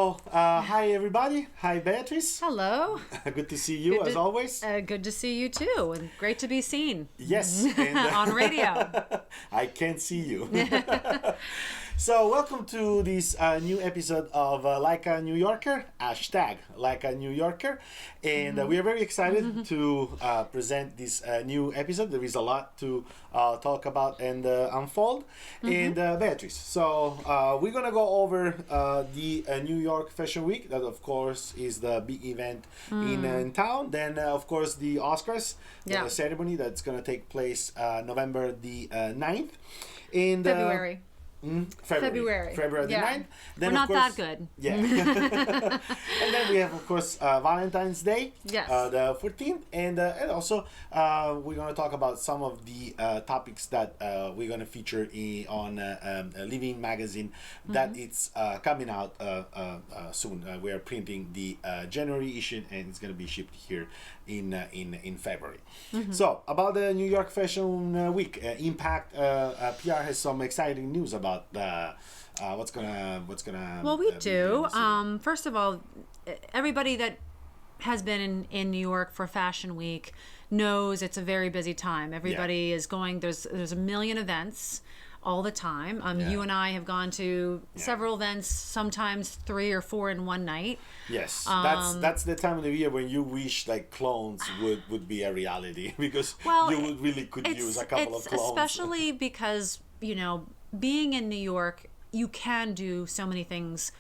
Hi everybody. Hi Beatrice. Hello. Good to see you as always. Good to see you too, and great to be seen. Yes. And, on radio. I can't see you. So welcome to this new episode of Like a New Yorker, hashtag Like a New Yorker. And we are very excited to present this new episode. There is a lot to talk about and unfold. And Beatrice, so we're going to go over the New York Fashion Week. That, of course, is the big event in town. Then, of course, the Oscars ceremony that's going to take place November the 9th. And, February. February the 9th. Then, we're not that good. Yeah. And then we have, of course, Valentine's Day, yes. The 14th. And also, we're going to talk about some of the topics that we're going to feature on Living Magazine that it's coming out soon. We are printing the January issue, and it's going to be shipped here in February. So, about the New York Fashion Week, Impact PR has some exciting news about what's gonna well, we do. First of all, everybody that has been in New York for Fashion Week knows it's a very busy time. Everybody is going. There's a million events all the time. You and I have gone to several events, sometimes 3 or 4 in one night. Yes, that's the time of the year when you wish like clones would be a reality, because you really could use a couple of clones. Especially because, you know, being in New York, you can do so many things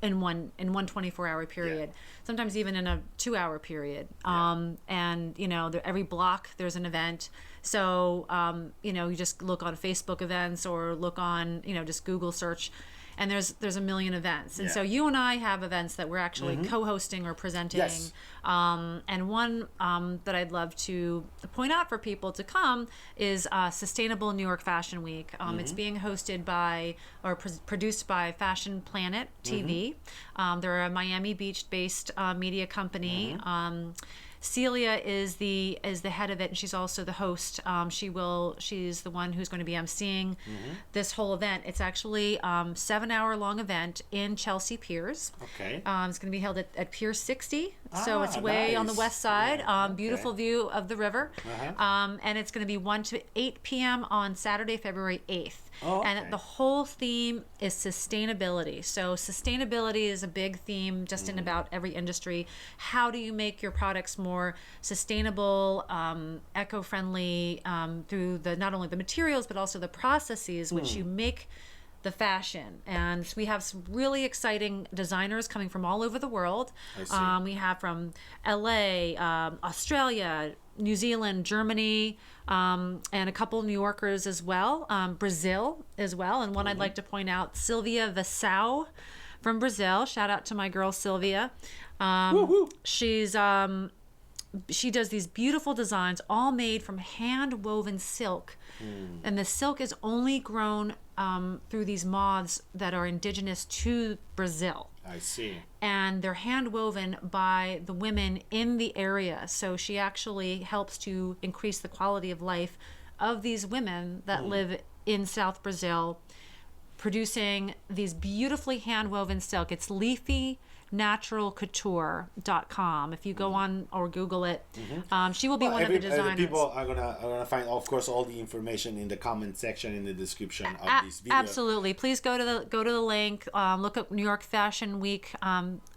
in one 24-hour period. Sometimes even in a 2-hour period. And you know, every block there's an event. So you know, you just look on Facebook events or look on, you know, just Google search, and there's a million events. And so you and I have events that we're actually co-hosting or presenting. Yes. And one that I'd love to point out for people to come is Sustainable New York Fashion Week. It's being hosted by or produced by Fashion Planet TV. They're a Miami Beach-based media company. Celia is the head of it, and she's also the host. She's the one who's going to be emceeing this whole event. It's actually 7-hour long event in Chelsea Piers. Okay. It's going to be held at Pier 60, so it's way on the west side. Beautiful view of the river, and it's going to be 1 to 8 p.m. on Saturday, February 8th. And the whole theme is sustainability. So sustainability is a big theme just in about every industry. How do you make your products more sustainable, eco-friendly through not only the materials but also the processes which you make the fashion? And we have some really exciting designers coming from all over the world. We have from LA, Australia, New Zealand, Germany, and a couple New Yorkers as well, Brazil as well. And one I'd like to point out, Silvia Vassau from Brazil. Shout out to my girl Silvia. She does these beautiful designs, all made from hand-woven silk. And the silk is only grown through these moths that are indigenous to Brazil. I see. And they're hand-woven by the women in the area. So she actually helps to increase the quality of life of these women that live in South Brazil, producing these beautifully hand-woven silk. It's leafynaturalcouture.com. If you go on or Google it, she will be one of the designers. People are gonna find, of course, all the information in the comment section in the description of this video. Absolutely. Please go to the link. Look up New York Fashion Week,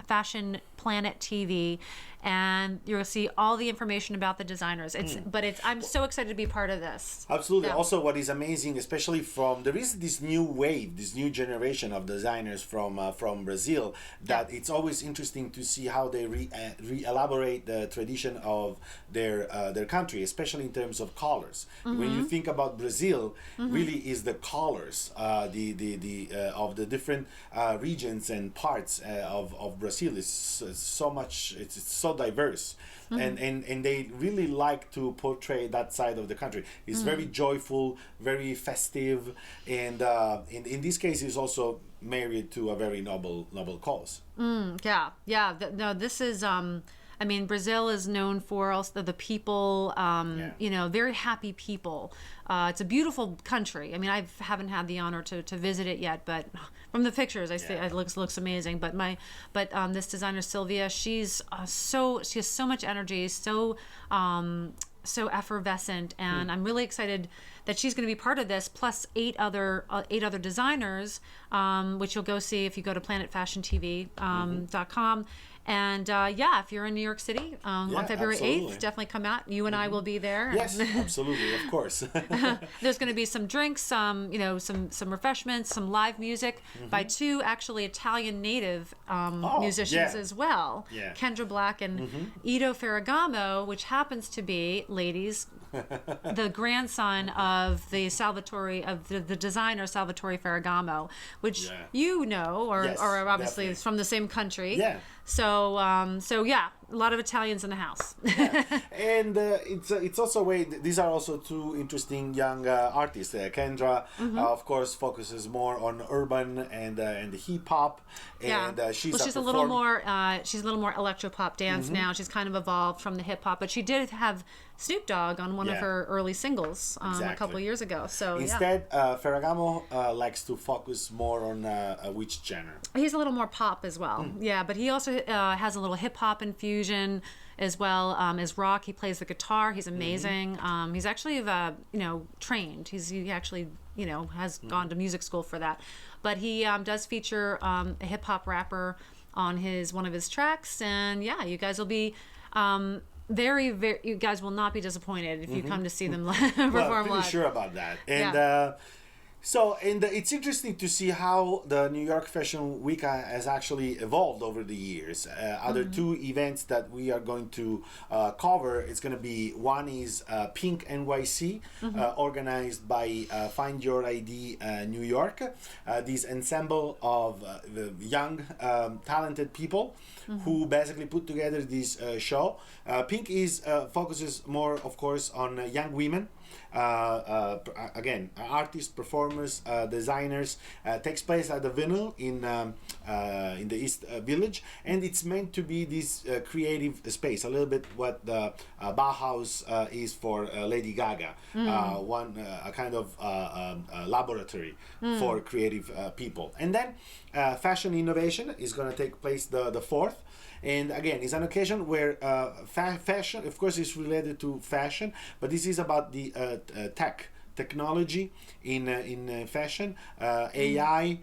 Fashion Planet TV, and you'll see all the information about the designers. I'm so excited to be part of this. Absolutely. Yeah. Also, what is amazing, especially there is this new wave, this new generation of designers from Brazil, that it's always interesting to see how they re-elaborate the tradition of their country, especially in terms of colors. When you think about Brazil, really is the colors, of the different regions and parts of Brazil is so much. It's so diverse, and they really like to portray that side of the country. It's very joyful, very festive, and in this case is also married to a very noble cause. No, this is I mean, Brazil is known for also the people, you know, very happy people. It's a beautiful country. I mean, I haven't had the honor to visit it yet, but from the pictures, I see it looks amazing. But this designer Silvia, she has so much energy, so effervescent, and I'm really excited that she's going to be part of this, plus eight other designers, which you'll go see if you go to planetfashiontv.com. And if you're in New York City on February 8th, definitely come out. You and I will be there. Yes, absolutely, of course. There's going to be some drinks, some refreshments, some live music by two actually Italian native musicians as well. Yeah. Kendra Black and Ido Ferragamo, which happens to be, ladies, the grandson of the designer Salvatore Ferragamo, which you know, or obviously is from the same country. Yeah. So a lot of Italians in the house. And it's also a way. These are also two interesting young artists. Kendra, of course, focuses more on urban and hip hop. And she's a little more electropop dance now. She's kind of evolved from the hip hop, but she did have Snoop Dogg on one of her early singles a couple of years ago. So instead, Ferragamo likes to focus more on which genre? He's a little more pop as well. Yeah, but he also has a little hip hop infusion as well as rock. He plays the guitar. He's amazing. He's actually trained. He actually has gone to music school for that. But he does feature a hip hop rapper on one of his tracks, and you guys will be. You guys will not be disappointed if you come to see them perform live. Pretty sure about that. And it's interesting to see how the New York Fashion Week has actually evolved over the years. Other two events that we are going to cover, it's going to be, one is Pink NYC, organized by Find Your ID New York. This ensemble of young, talented people who basically put together this show. Pink focuses more, of course, on young women. Again, artists, performers, designers. Takes place at the Vinyl in the East Village, and it's meant to be this creative space, a little bit what the Bauhaus is for Lady Gaga. A kind of laboratory for creative people. And then fashion innovation is going to take place the 4th. And again, it's an occasion where fashion, of course, is related to fashion, but this is about the technology in fashion. AI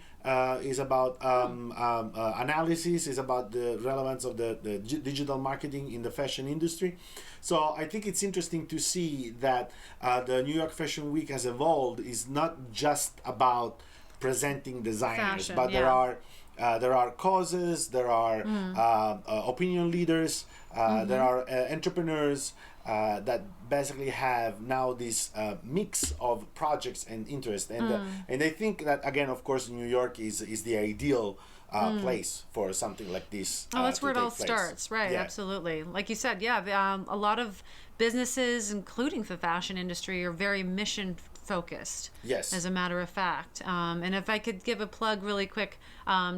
is about analysis, is about the relevance of the digital marketing in the fashion industry. So I think it's interesting to see that the New York Fashion Week has evolved. Is not just about presenting designers, fashion, but there are causes, there are opinion leaders, there are entrepreneurs that basically have now this mix of projects and interest, and I think that, again, of course, New York is the ideal place for something like this. That's where it all starts, right? Absolutely. Like you said, a lot of businesses, including the fashion industry, are very mission focused. Yes. As a matter of fact, and if I could give a plug really quick,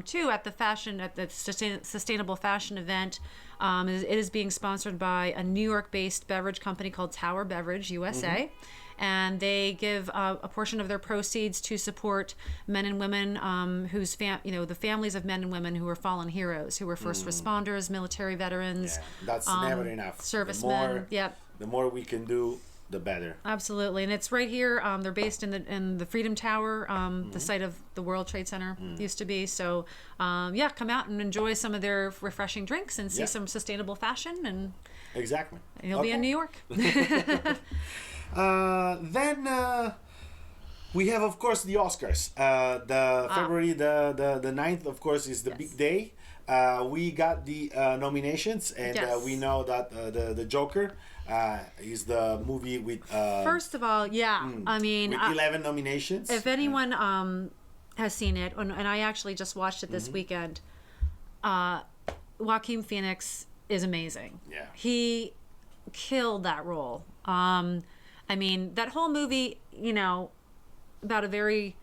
too, at the Sustainable Fashion event, it is being sponsored by a New York-based beverage company called Tower Beverage USA, and they give a portion of their proceeds to support men and women whose the families of men and women who were fallen heroes, who were first responders, military veterans. Yeah, that's never enough. Servicemen. The more we can do, the better. Absolutely. And it's right here. They're based in the Freedom Tower, the site of the World Trade Center used to be. So come out and enjoy some of their refreshing drinks and see some sustainable fashion, and exactly. And you'll be in New York. Then we have, of course, the Oscars. February the 9th, of course, is the big day. We got the nominations, and we know that the Joker is the movie with first of all, I mean, with 11 nominations. If anyone has seen it, and I actually just watched it this weekend, Joaquin Phoenix is amazing. Yeah, he killed that role. I mean, that whole movie, about a very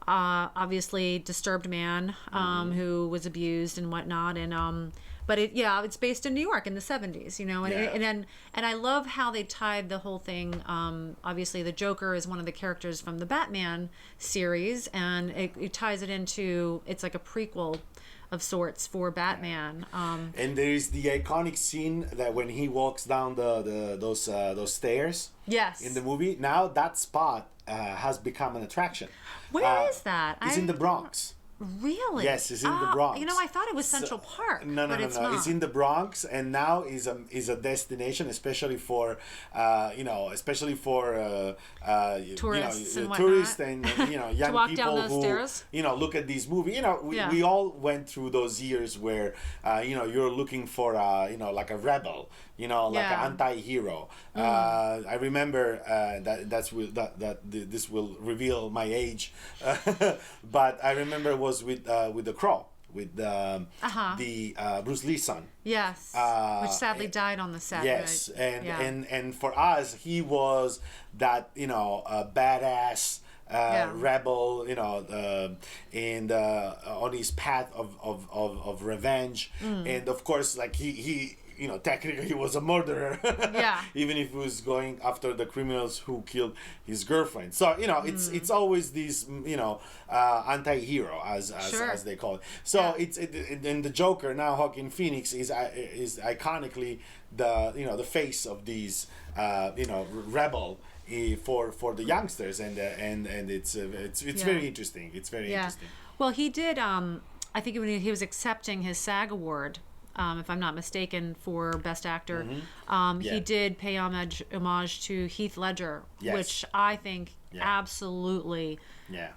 obviously disturbed man who was abused and whatnot, and but it's based in New York in the 70s, you know, and I love how they tied the whole thing. Obviously, the Joker is one of the characters from the Batman series, and it ties it into, it's like a prequel of sorts for Batman. And there is the iconic scene that when he walks down those stairs. Yes. In the movie, now that spot has become an attraction. Where is that? It's in the Bronx. Really? Yes, it's in the Bronx. You know, I thought it was Central Park. No. It's not. It's in the Bronx, and now is a destination, especially for tourists and whatnot. tourists and young walk people down those who stairs. Look at these movies. We all went through those years where you're looking for like a rebel. Like an anti-hero. I remember this will reveal my age, but I remember it was with The Crow, with the Bruce Lee son. Yes, which sadly died on the set. Yes, right? and for us, he was that badass. Rebel, and on his path of revenge, and of course, like he technically he was a murderer. Yeah. Even if he was going after the criminals who killed his girlfriend. So it's always this anti-hero as they call it. So and the Joker now, Joaquin Phoenix is iconically the face of these rebel. For the youngsters and it's very interesting. It's very interesting. Well, he did. I think when he was accepting his SAG award, if I'm not mistaken, for Best Actor, he did pay homage to Heath Ledger, which I think absolutely. Yeah.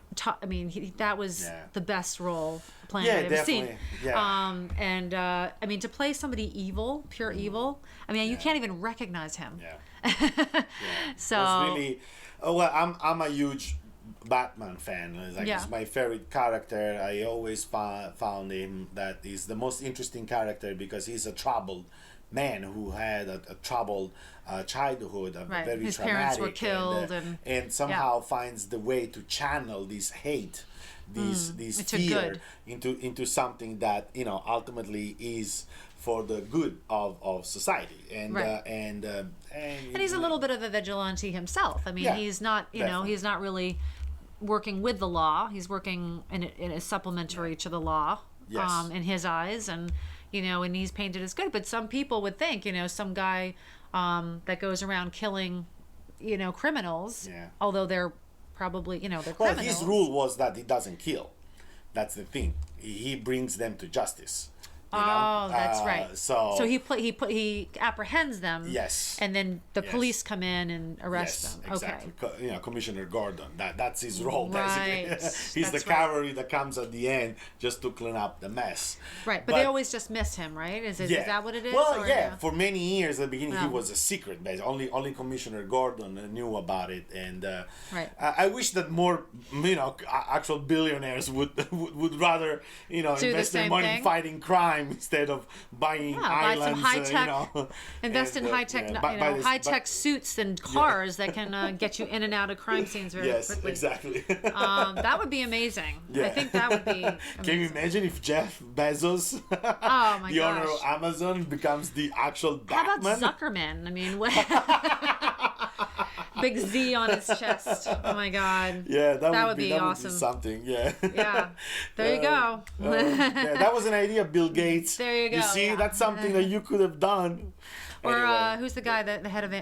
I mean, that was the best role playing I've ever seen. Yeah. And I mean, to play somebody evil, pure evil. I mean, you can't even recognize him. Yeah. So it's really, I'm a huge Batman fan. It's my favorite character. I always found him that he's the most interesting character because he's a troubled man who had a troubled childhood, very his traumatic, parents were killed, and somehow finds the way to channel this hate, this fear into something that ultimately is for the good of society, and he's a little bit of a vigilante himself. I mean, he's not he's not really working with the law. He's working in a supplementary to the law, in his eyes, and and he's painted as good. But some people would think some guy that goes around killing criminals, although they're probably they're criminals. Well, his rule was that he doesn't kill. That's the thing. He brings them to justice. That's right. So he apprehends them. Yes. And then the police come in and arrest them. Exactly. Okay. Commissioner Gordon. That's his role Right. basically. He's the cavalry that comes at the end just to clean up the mess. Right, but they always just miss him, right? Is that what it is? Well, for many years at the beginning he was a secret base. Only Commissioner Gordon knew about it, and I wish that more actual billionaires would rather invest their money fighting crime instead of buying islands. Buy some high tech, invest in high tech, high tech suits and cars that can get you in and out of crime scenes very quickly. Yes, exactly. That would be amazing. Yeah. I think that would be amazing. Can you imagine if Jeff Bezos, the owner of Amazon, becomes the actual Batman? How about Zuckerman? I mean, what? Big Z on his chest. Oh my God. Yeah, that would be awesome. Would be something. Yeah. Yeah. There you go. That was an idea, Bill Gates. There you go. You see, that's something that you could have done. Or anyway. Who's the guy the head of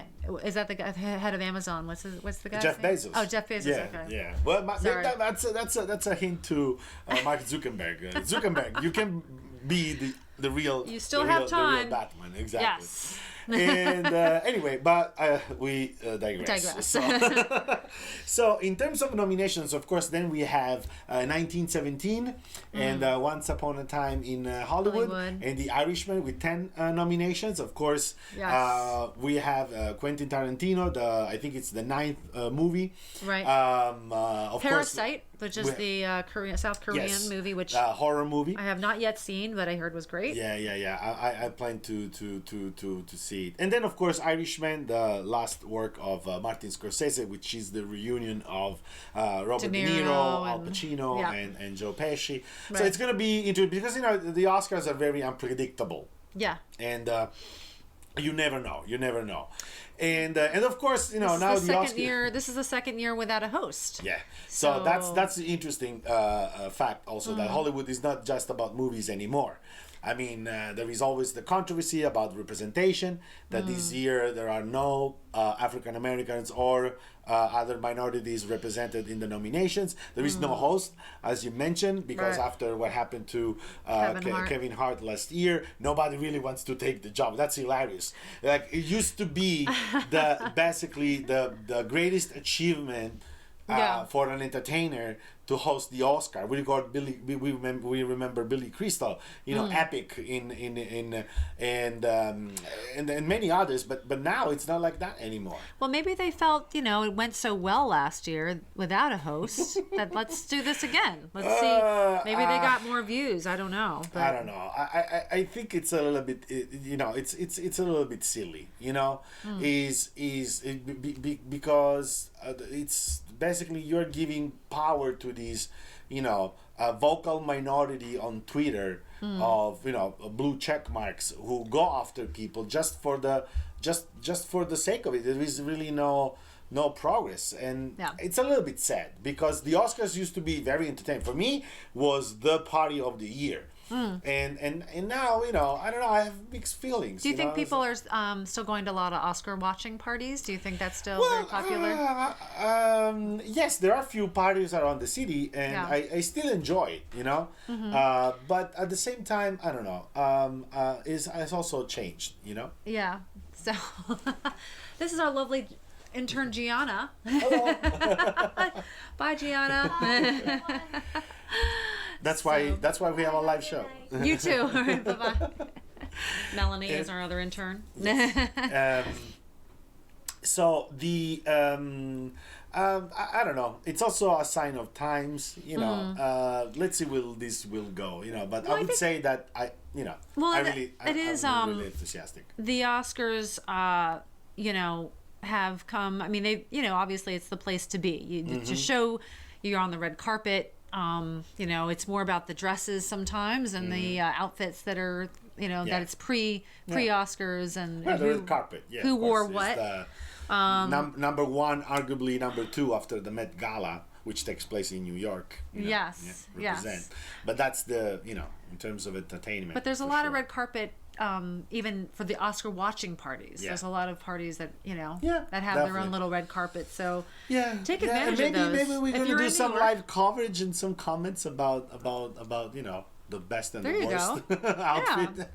is that the guy, head of Amazon? What's the guy's Jeff name? Bezos. Oh, Jeff Bezos. Yeah, okay. yeah. Well, that's a hint to Mark Zuckerberg. Zuckerberg, you can be the real. You still have time. The real Batman, exactly. Yes. And anyway, but we digress. So in terms of nominations, of course, then we have 1917 and Once Upon a Time in Hollywood and The Irishman with 10 nominations. Of course, we have Quentin Tarantino. I think it's the 9th movie. Right. Of Parasite, which is the South Korean movie, which horror movie. I have not yet seen, but I heard was great. Yeah. I plan to see it. And then, of course, Irishman, the last work of Martin Scorsese, which is the reunion of Robert De Niro, Al Pacino, and Joe Pesci. Right. So it's going to be interesting because, the Oscars are very unpredictable. Yeah. And you never know. You never know. And of course, you know, This now is the the second Oscar. year. This is the second year without a host. Yeah. So So- that's the interesting fact also that Hollywood is not just about movies anymore. I mean, there is always the controversy about representation, that this year there are no African Americans or other minorities represented in the nominations. There is no host, as you mentioned, because Right. after what happened to Kevin Kevin, Hart. Hart last year, nobody really wants to take the job. That's hilarious. Like, it used to be basically the greatest achievement Yeah. for an entertainer to host the Oscar. We remember Billy Crystal, you know, epic and many others. But now it's not like that anymore. Well, maybe they felt, you know, it went so well last year without a host that let's do this again. Let's see. Maybe they got more views. I don't know. But I don't know. I think it's a little bit, you know, it's a little bit silly, you know, because it's basically you're giving power to these, you know, vocal minority on Twitter of, you know, blue check marks who go after people just for the sake of it. There is really no progress, and Yeah. it's a little bit sad because the Oscars used to be very entertaining. For me, was the party of the year. And now, you know, I don't know, I have mixed feelings. do you think know? people are still going to a lot of Oscar watching parties? Do you think that's still very popular? Yes, there are a few parties around the city, and Yeah. I still enjoy it, you know. But at the same time, I don't know. It's also changed, you know. Yeah. So this is our lovely intern Gianna. Hello. Bye, Gianna. That's why we have a live show. You too. All right. Bye bye. Melanie is our other intern. So the I don't know. It's also a sign of times, you know. Let's see where this will go, you know. But Well, I I would think- say that Well, I'm it is, really enthusiastic. The Oscars, you know, have come. I mean, they, you know, obviously it's the place to be. To show you're on the red carpet. You know, it's more about the dresses sometimes and the outfits that are, you know, Yeah. that it's pre Oscars and Yeah, the who, red carpet. Yeah, who of wore course, what. is number one, arguably number two after the Met Gala, which takes place in New York. You know, Yes, yes. represent. But that's the, you know, in terms of entertainment. But there's a for lot of sure. red carpet, even for the Oscar watching parties. Yeah. There's a lot of parties that, you know, Yeah, that have their own definitely. little red carpet. So Yeah, take yeah, and advantage of those. Maybe we're If gonna you're do in some New York- live coverage and some comments about you know, the best and There the you worst go. outfit.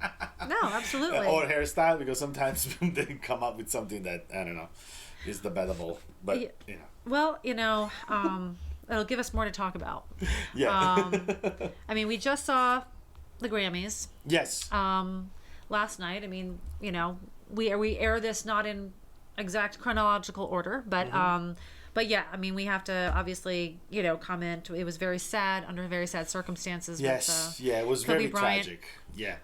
No, absolutely. Or hairstyle, because sometimes they come up with something that I don't know is debatable, but Yeah. you know, Well, you know, it'll give us more to talk about. yeah. I mean, we just saw the Grammys Yes. last night. I mean, you know, we air this not in exact chronological order, but yeah, I mean, we have to obviously, you know, comment. It was very sad, under very sad circumstances. Yes. With, Yeah. It was Kobe very Bryant. tragic. Yeah.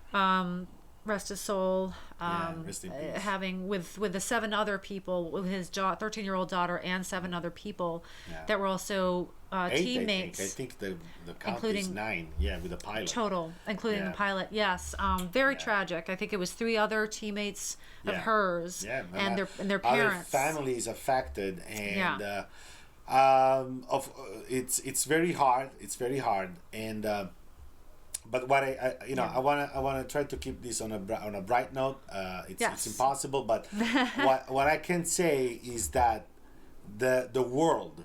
rest his soul. Rest in peace. Having with the 7 other people, with his 13-year-old daughter and 7 other people that were also 8, teammates. I think the count is including 9. Yeah, with the pilot. Total, including the pilot. Yes, very tragic. I think it was 3 other teammates of hers and their parents. Other families affected, and it's very hard. It's very hard, and but what I wanna try to keep this on a bright note. It's impossible, but what I can say is that the world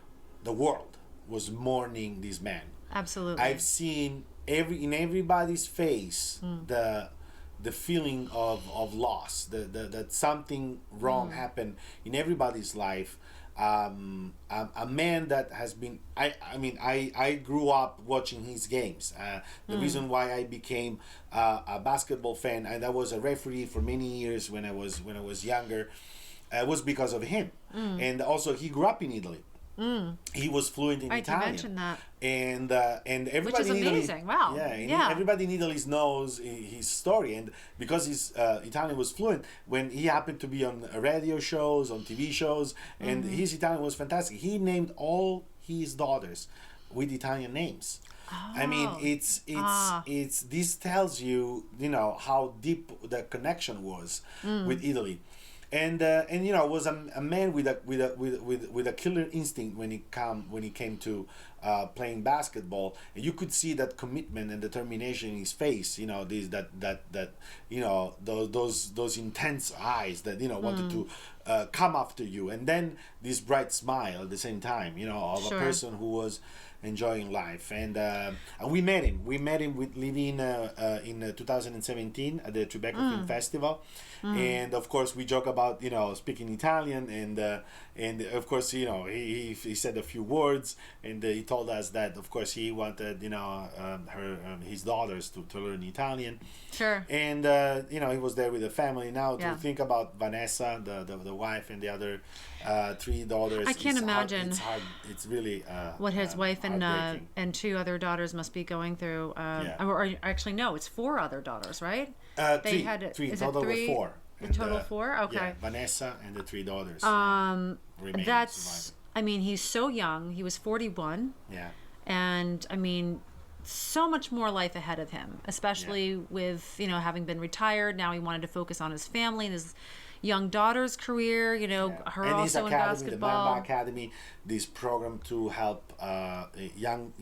was mourning this man. Absolutely. I've seen in everybody's face the feeling of loss, that something wrong happened in everybody's life. A man that has been I grew up watching his games. The reason why I became a basketball fan, and I was a referee for many years when I was younger, was because of him. And also he grew up in Italy. He was fluent in Italian. You mentioned that. And everybody Which is in Italy, amazing. Wow. Everybody in Italy knows his story, and because his Italian was fluent, when he happened to be on radio shows, on TV shows, and his Italian was fantastic. He named all his daughters with Italian names. I mean, it's this tells you, you know, how deep the connection was with Italy. And you know, was a man with a killer instinct when he came to playing basketball. And you could see that commitment and determination in his face. You know, that you know, those intense eyes that, you know, wanted to come after you, and then this bright smile at the same time. You know, of a person who was enjoying life. And we met him with living in 2017 at the Tribeca Film Festival. And of course we joke about, you know, speaking Italian, and of course, you know, he said a few words, and he told us that of course he wanted, you know, his daughters to learn Italian. Sure. And you know, he was there with the family. Now to think about Vanessa, the wife, and the other 3 daughters, I can't imagine. It's hard. It's really what his wife and 2 other daughters must be going through. Or actually, no, it's 4 other daughters, right? They had 3. Is total were 4. A total 4. Okay. Yeah, Vanessa and the 3 daughters. That's. I mean, he's so young. He was 41. Yeah. And I mean, so much more life ahead of him, especially with, you know, having been retired. Now he wanted to focus on his family and his young daughter's career, you know, her and also his academy, in basketball. The Mamba Academy, this program to help young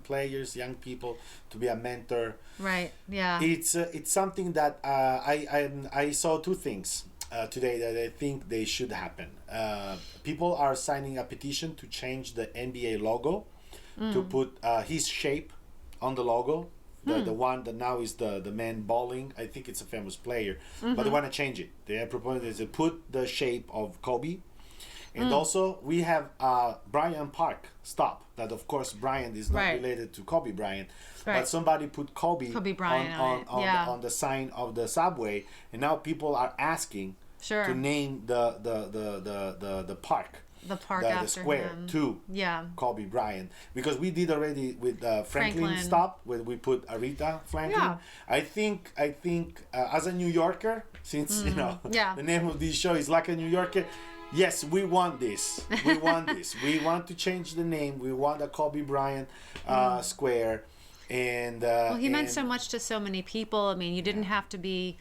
players, young people, to be a mentor. Right. Yeah. It's something that I saw 2 things today that I think they should happen. People are signing a petition to change the NBA logo, to put his shape on the logo. The one that now is the man bowling. I think it's a famous player, but they want to change it. They are proposing to put the shape of Kobe, and also we have Bryant Park stop. That of course Bryant is not related to Kobe Bryant, but somebody put Kobe Bryant on the sign of the subway, and now people are asking to name the park. The park the after square him. To Kobe Bryant, because we did already with Franklin stop, where we put Aretha Franklin. I think as a New Yorker, since you know the name of this show is Like a New Yorker, yes, we want this. We want this. We want to change the name. We want a Kobe Bryant square. And well, he meant so much to so many people. I mean, you didn't have to be.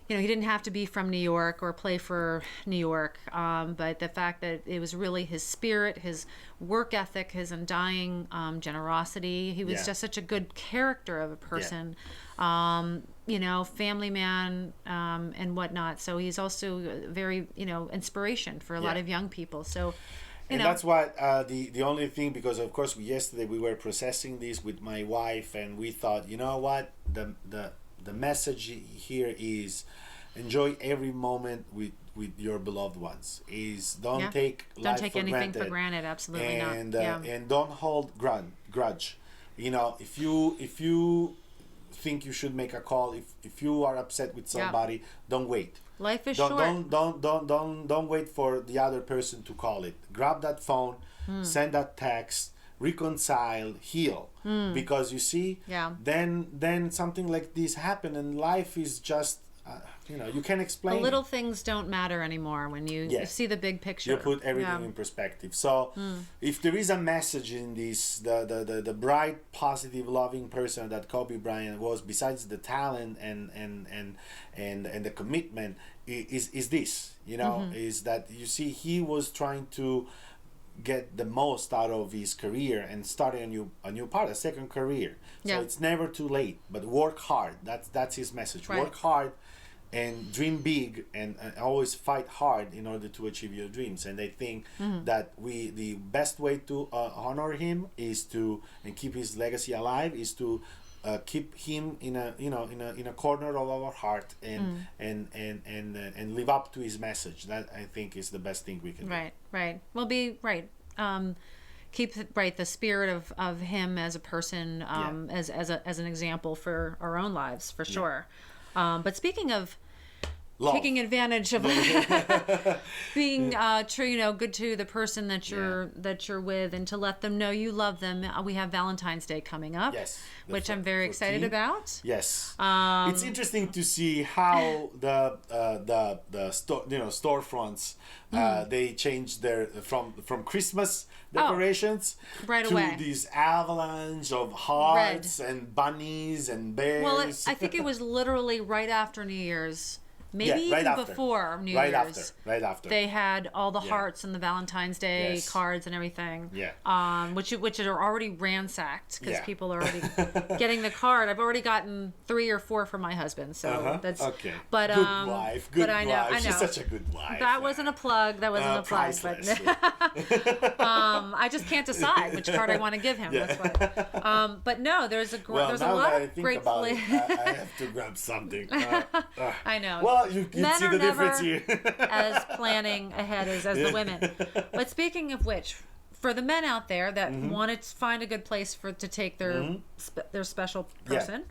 You know, he didn't have to be from New York or play for New York, but the fact that it was really his spirit, his work ethic, his undying generosity. He was just such a good character of a person, you know, family man and whatnot. So he's also very, you know, inspiration for a lot of young people. So, and that's what the only thing, because of course yesterday we were processing this with my wife, and we thought, you know what, the message here is enjoy every moment with your beloved ones. Is don't take anything for granted. Absolutely not. And don't hold grudge. You know, if you think you should make a call, if you are upset with somebody, don't wait. Life is short. Don't wait for the other person to call it. Grab that phone, send that text, reconcile, heal, because you see, then something like this happen, and life is just you know, you can't explain the little things don't matter anymore when you see the big picture. You put everything in perspective. So if there is a message in this, the bright, positive, loving person that Kobe Bryant was, besides the talent and the commitment, is this, you know, is that you see he was trying to get the most out of his career and starting a new part, a second career. So it's never too late, but work hard. That's his message. Work hard and dream big, and always fight hard in order to achieve your dreams. And I think that the best way to honor him is to, and keep his legacy alive, is to keep him in a corner of our heart, and live up to his message. That I think is the best thing we can do. Right. Well, be right. Keep the spirit of him as a person, as an example for our own lives, for sure. But speaking of Love. taking advantage of being true, good to the person that you're with, and to let them know you love them. We have Valentine's Day coming up, Yes, which I'm very excited about. Yes, it's interesting to see how the storefronts they changed their from Christmas decorations right to away. these avalanche of hearts and bunnies and bears. Well, I think it was literally right after New Year's. Maybe right even after. before New Right Year's. Right after. They had all the hearts and the Valentine's Day cards and everything. Yeah. Which are already ransacked because Yeah. people are already getting the card. I've already gotten 3 or 4 from my husband, so that's okay. But good wife. Good but I know. wife. She's such a good wife. That wasn't a plug. That wasn't a plug. Priceless. But I just can't decide which card I want to give him. Yeah. That's why. But no, there's a Well, now lot that I of think great about it, flavors. I have to grab something. I know. Well, you Men see are the difference here. as planning ahead as the women. But speaking of which, for the men out there that want to find a good place to take their their special person,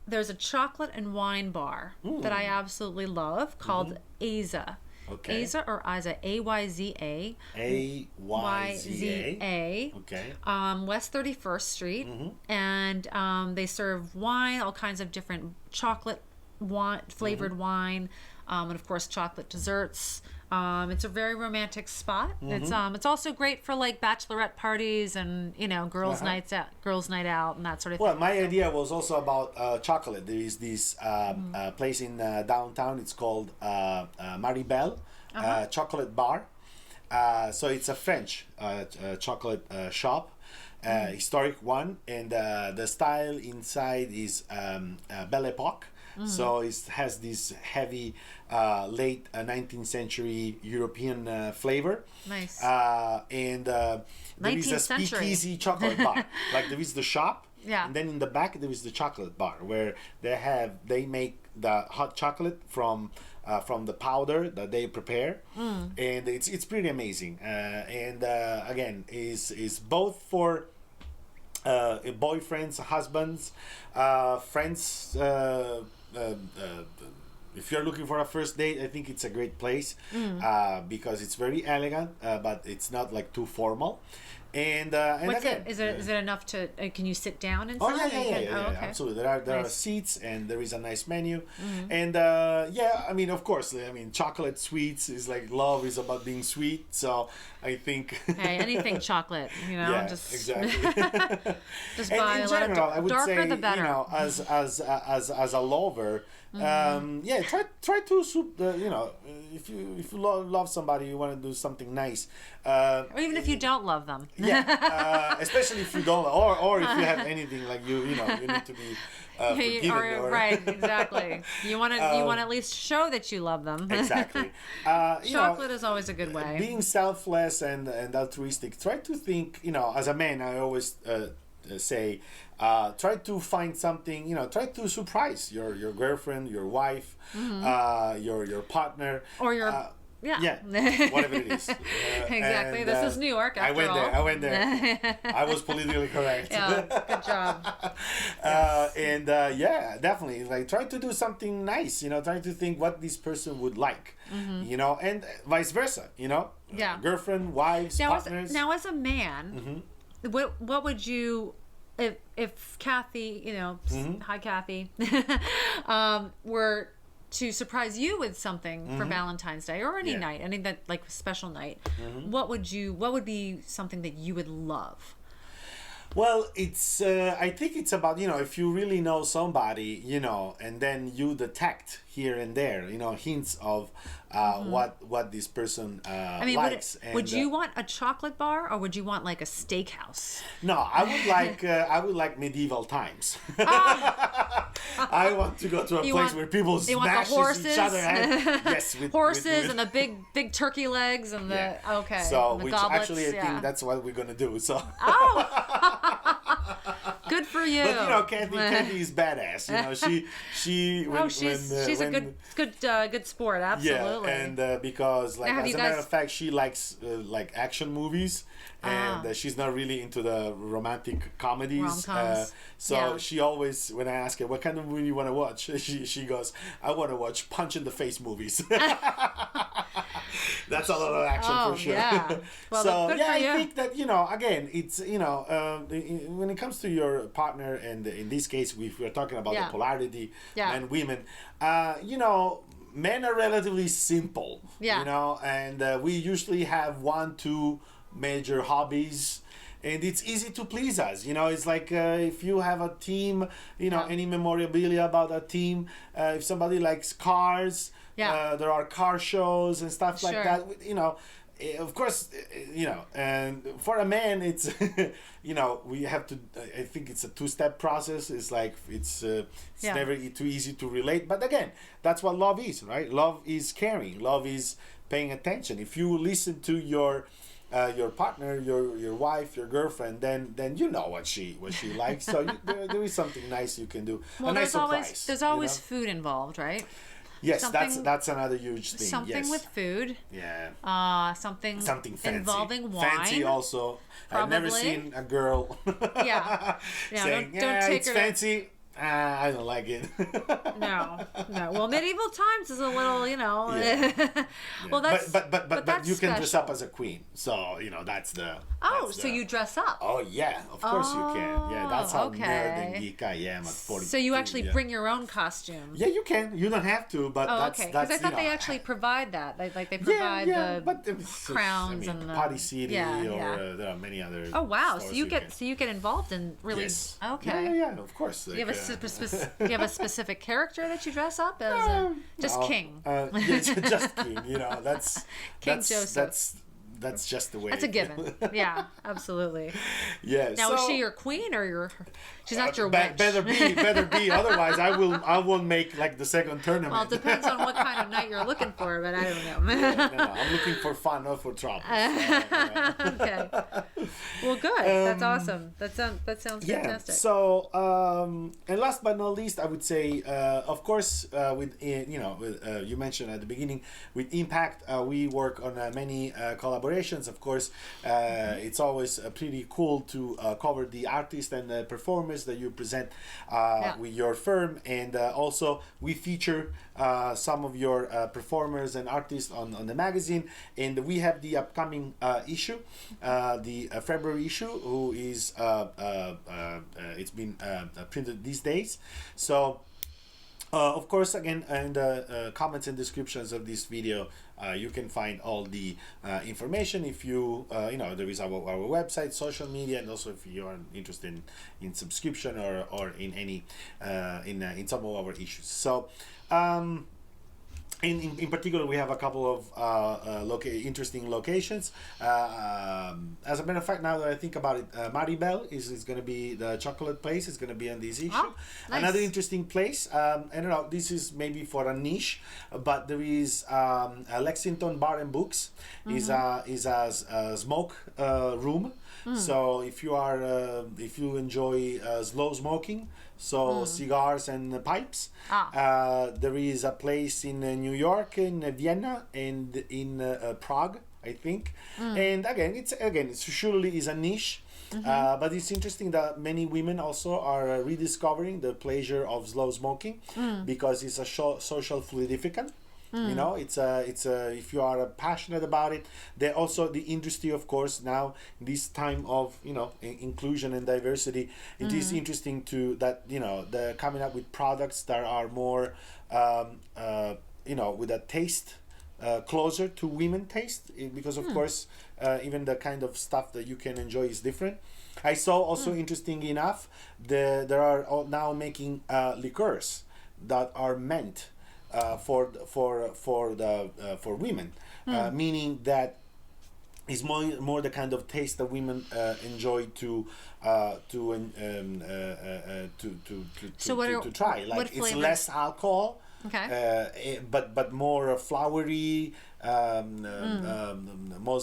there's a chocolate and wine bar that I absolutely love called Aza. Okay. Aza or Iza, A-Y-Z-A. A-Y-Z-A. Okay. West 31st Street. And they serve wine, all kinds of different chocolate wine, flavored wine, and of course chocolate desserts. It's a very romantic spot. It's also great for like bachelorette parties and girls' night out and that sort of thing. Well, my idea was also about chocolate. There is this place in downtown. It's called Maribel Chocolate Bar. So it's a French chocolate shop, historic one, and the style inside is Belle Epoque. So it has this heavy late 19th century European flavor. Nice. And there is a 19th century. speakeasy chocolate bar. Like there is the shop. Yeah. And then in the back there is the chocolate bar where they make the hot chocolate from the powder that they prepare, and it's pretty amazing. And again, is both for boyfriends, husbands, friends. If you're looking for a first date, I think it's a great place because it's very elegant, but it's not like too formal. And What's again, it? Is it enough to? Can you sit down inside? Oh yeah, Okay. absolutely. There are Nice. seats and there is a nice menu, and I mean, of course, I mean, chocolate sweets is like love is about being sweet. So I think. Hey, anything chocolate, Yeah, just exactly. just And buy in a lot general, I of would darker say, the better. as a lover, try to if you love somebody, you want to do something nice. Or even if you don't love them. Especially if you don't, or if you have anything like you need to be forgiven. Right, exactly. You want to at least show that you love them. Exactly. Chocolate is always a good way. Being selfless and altruistic. Try to think. As a man, I always say, try to find something. Try to surprise your girlfriend, your wife, your partner, or your whatever it is. Exactly. This is New York, after all. I went there. I was politically correct. Yeah, good job. Definitely. Like, try to do something nice. Try to think what this person would like. And vice versa. Yeah. Girlfriend, wives, partners. Now, as a man, what would you, if Kathy, hi Kathy, were to surprise you with something for Valentine's Day or any night, any that like special night, what would be something that you would love? Well, it's I think it's about if you really know somebody, and then you detect here and there, hints of what this person likes. Would you want a chocolate bar or would you want like a steakhouse? No, I would like medieval times. I want to go to a place where people smash each other. Yes, with horses and the big turkey legs and the So, the which goblets, actually I think that's what we're gonna do. So. Oh. Good for you. But you know, Candy is badass. You know, she's a good sport. Absolutely. Yeah, and because like as a matter of fact, she likes like action movies, and she's not really into the romantic comedies. So she always, when I ask her what kind of movie you want to watch, she goes, "I want to watch punch in the face movies." That's a lot of action for sure. Yeah. Well, so good yeah, for I you. think that, you know, again, it's, you know, when it comes to your partner, and in this case, we're talking about the polarity, men, women, you know, men are relatively simple, you know, and we usually have 1-2 major hobbies. And it's easy to please us, you know. It's like if you have a team, you know, any memorabilia about a team. If somebody likes cars, there are car shows and stuff like that. You know, of course, you know. And for a man, it's you know, we have to. I think it's a 2-step process. It's like it's never too easy to relate. But again, that's what love is, right? Love is caring. Love is paying attention. If you listen to your partner, your wife, your girlfriend, then you know what she likes. So there is something nice you can do. Well, a nice surprise. There's always food involved, right? Yes, that's another huge thing. Something with food. Yeah. Something fancy. involving wine. Fancy also. Probably. I've never seen a girl saying, don't take it's her fancy. I don't like it. No. Well, medieval times is a little, you know. Well, that's but you can dress up as a queen. So you know that's the. So you dress up. Oh yeah, of course you can. Yeah, that's how nerd and geek I am at 40. So you actually bring your own costume. Yeah, you can. You don't have to, but that's because I thought they actually provide that. Like they provide the crowns and the Party City, or there are many other. Oh wow! So you get involved in really. Yes. Okay. Yeah, of course. You have a specific character that you dress up as? Just king. Just king. You know, that's King Joseph. That's just the way. That's a given. Yeah, absolutely. Yeah. Now, is she your queen or your? She's not your witch. Better be. Otherwise, I won't make like the second tournament. Well, it depends on what kind of night you're looking for, but I don't know. No, I'm looking for fun, not for trouble. Okay. Well, good. That's awesome. That sounds fantastic. So, and last but not least, I would say, of course, you mentioned at the beginning, with Impact, we work on many collaborations. Of course, it's always pretty cool to cover the artists and the performers that you present with your firm, and also we feature some of your performers and artists on the magazine, and we have the upcoming issue, the February issue, who is it's been printed these days. So of course, again, in the comments and descriptions of this video, you can find all the information. If you, there is our website, social media, and also if you are interested in subscription or in any, in some of our issues. So, in particular, we have a couple of interesting locations. As a matter of fact, now that I think about it, Maribel is going to be the chocolate place. It's going to be on this issue. Oh, nice. Another interesting place. I don't know. This is maybe for a niche, but there is Lexington Bar and Books. Is a smoke room. So if you enjoy slow smoking, cigars and pipes, there is a place in New York, in Vienna, and in Prague, I think. And again, it's surely is a niche. But it's interesting that many women also are rediscovering the pleasure of slow smoking because it's a social fluidificant. You know, it's if you are passionate about it. There also the industry, of course, now this time of inclusion and diversity. It is interesting that they're coming up with products that are more with a taste closer to women taste, because of course even the kind of stuff that you can enjoy is different. I saw also interesting enough, there are now making liqueurs that are meant for women, meaning that is more the kind of taste that women enjoy to try. Like it's less alcohol, Okay. But more flowery, more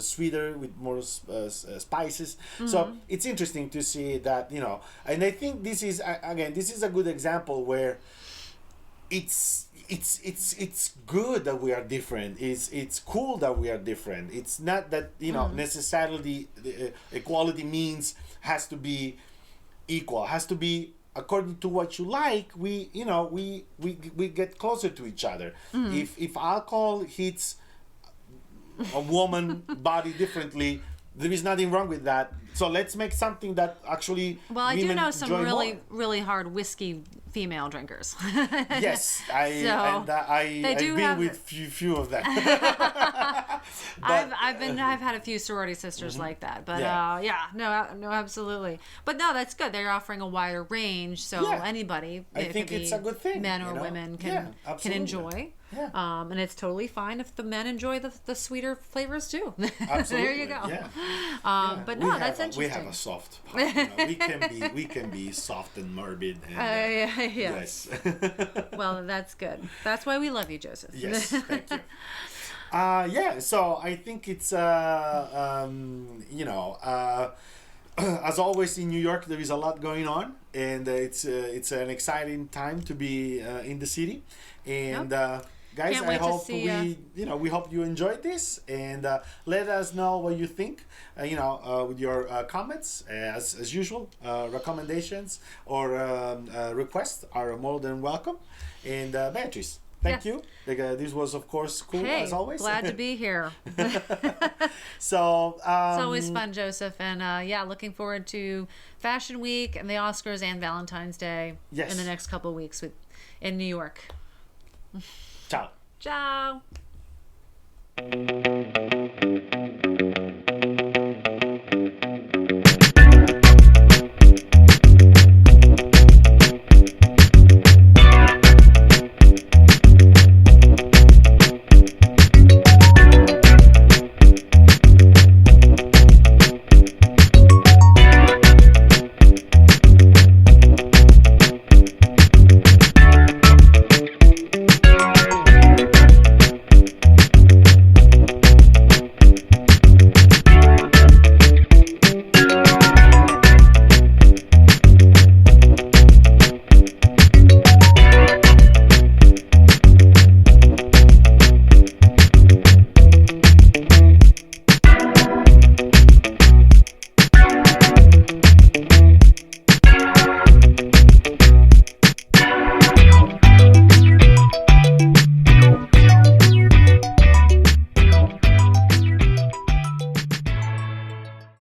sweeter with more spices. So it's interesting to see that, and I think this is a good example where it's good that we are different. It's cool that we are different. It's not that necessarily equality means has to be equal. Has to be according to what you like. We get closer to each other. If alcohol hits a woman body differently, there is nothing wrong with that. So let's make something that actually I do know some really more. really hard whiskey female drinkers. Yes, I've been with few of them. I've had a few sorority sisters like that, but no, absolutely. But no, that's good. They're offering a wider range, so anybody, I think it's a good thing. Men or women can enjoy. Yeah. And it's totally fine if the men enjoy the sweeter flavors too. Absolutely. There you go. Yeah. But no, that's interesting. We have a soft part. We can be soft and morbid. And, yes. Well, that's good. That's why we love you, Joseph. Yes, thank you. So I think it's as always in New York, there is a lot going on, and it's an exciting time to be in the city. And guys, I hope we hope you enjoyed this, and let us know what you think. With your comments, as usual, recommendations or requests are more than welcome. And Beatrice, thank you. This was, of course, cool as always. Glad to be here. So it's always fun, Joseph, and looking forward to Fashion Week and the Oscars and Valentine's Day in the next couple of weeks in New York. Ciao. Ciao.